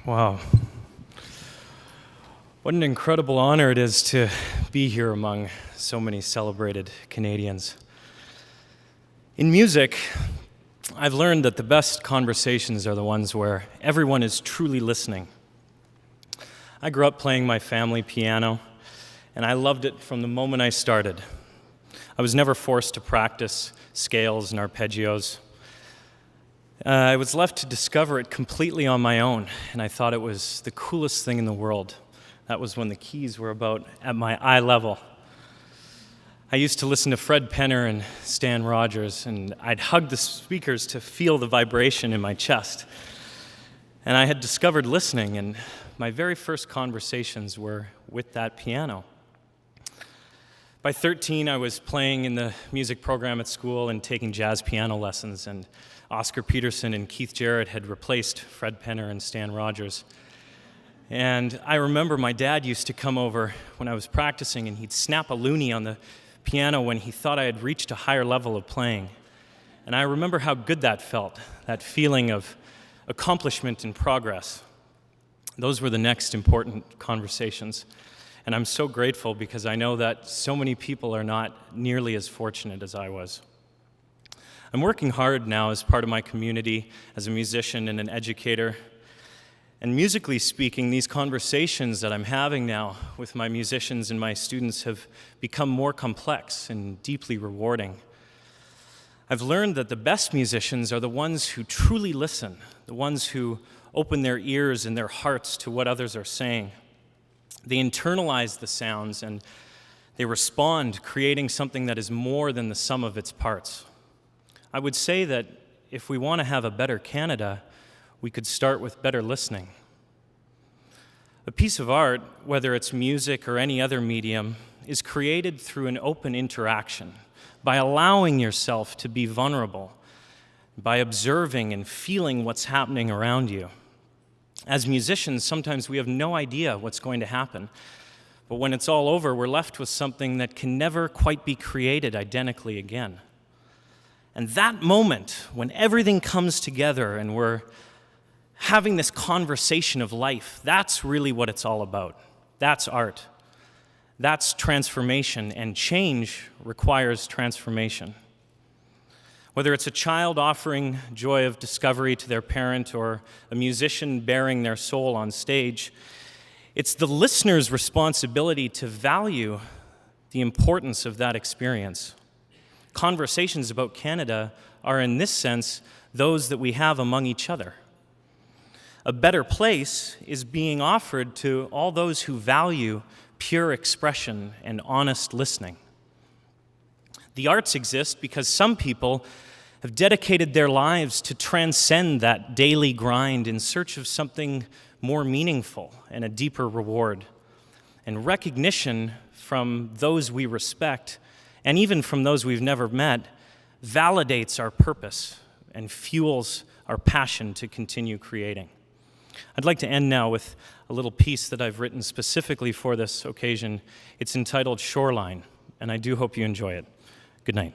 Wow. What an incredible honor it is to be here among so many celebrated Canadians. In music, I've learned that the best conversations are the ones where everyone is truly listening. I grew up playing my family piano, and I loved it from the moment I started. I was never forced to practice scales and arpeggios. I was left to discover it completely on my own, and I thought it was the coolest thing in the world. That was when the keys were about at my eye level. I used to listen to Fred Penner and Stan Rogers, and I'd hug the speakers to feel the vibration in my chest. And I had discovered listening, and my very first conversations were with that piano. By 13, I was playing in the music program at school and taking jazz piano lessons, and Oscar Peterson and Keith Jarrett had replaced Fred Penner and Stan Rogers. And I remember my dad used to come over when I was practicing, and he'd snap a loonie on the piano when he thought I had reached a higher level of playing. And I remember how good that felt, that feeling of accomplishment and progress. Those were the next important conversations. And I'm so grateful because I know that so many people are not nearly as fortunate as I was. I'm working hard now as part of my community, as a musician and an educator. And musically speaking, these conversations that I'm having now with my musicians and my students have become more complex and deeply rewarding. I've learned that the best musicians are the ones who truly listen, the ones who open their ears and their hearts to what others are saying. They internalize the sounds and they respond, creating something that is more than the sum of its parts. I would say that if we want to have a better Canada, we could start with better listening. A piece of art, whether it's music or any other medium, is created through an open interaction, by allowing yourself to be vulnerable, by observing and feeling what's happening around you. As musicians, sometimes we have no idea what's going to happen, but when it's all over, we're left with something that can never quite be created identically again. And that moment, when everything comes together and we're having this conversation of life, that's really what it's all about. That's art. That's transformation, and change requires transformation. Whether it's a child offering joy of discovery to their parent or a musician bearing their soul on stage, it's the listener's responsibility to value the importance of that experience. Conversations about Canada are, in this sense, those that we have among each other. A better place is being offered to all those who value pure expression and honest listening. The arts exist because some people have dedicated their lives to transcend that daily grind in search of something more meaningful and a deeper reward. And recognition from those we respect, and even from those we've never met, validates our purpose and fuels our passion to continue creating. I'd like to end now with a little piece that I've written specifically for this occasion. It's entitled Shoreline, and I do hope you enjoy it. Good night.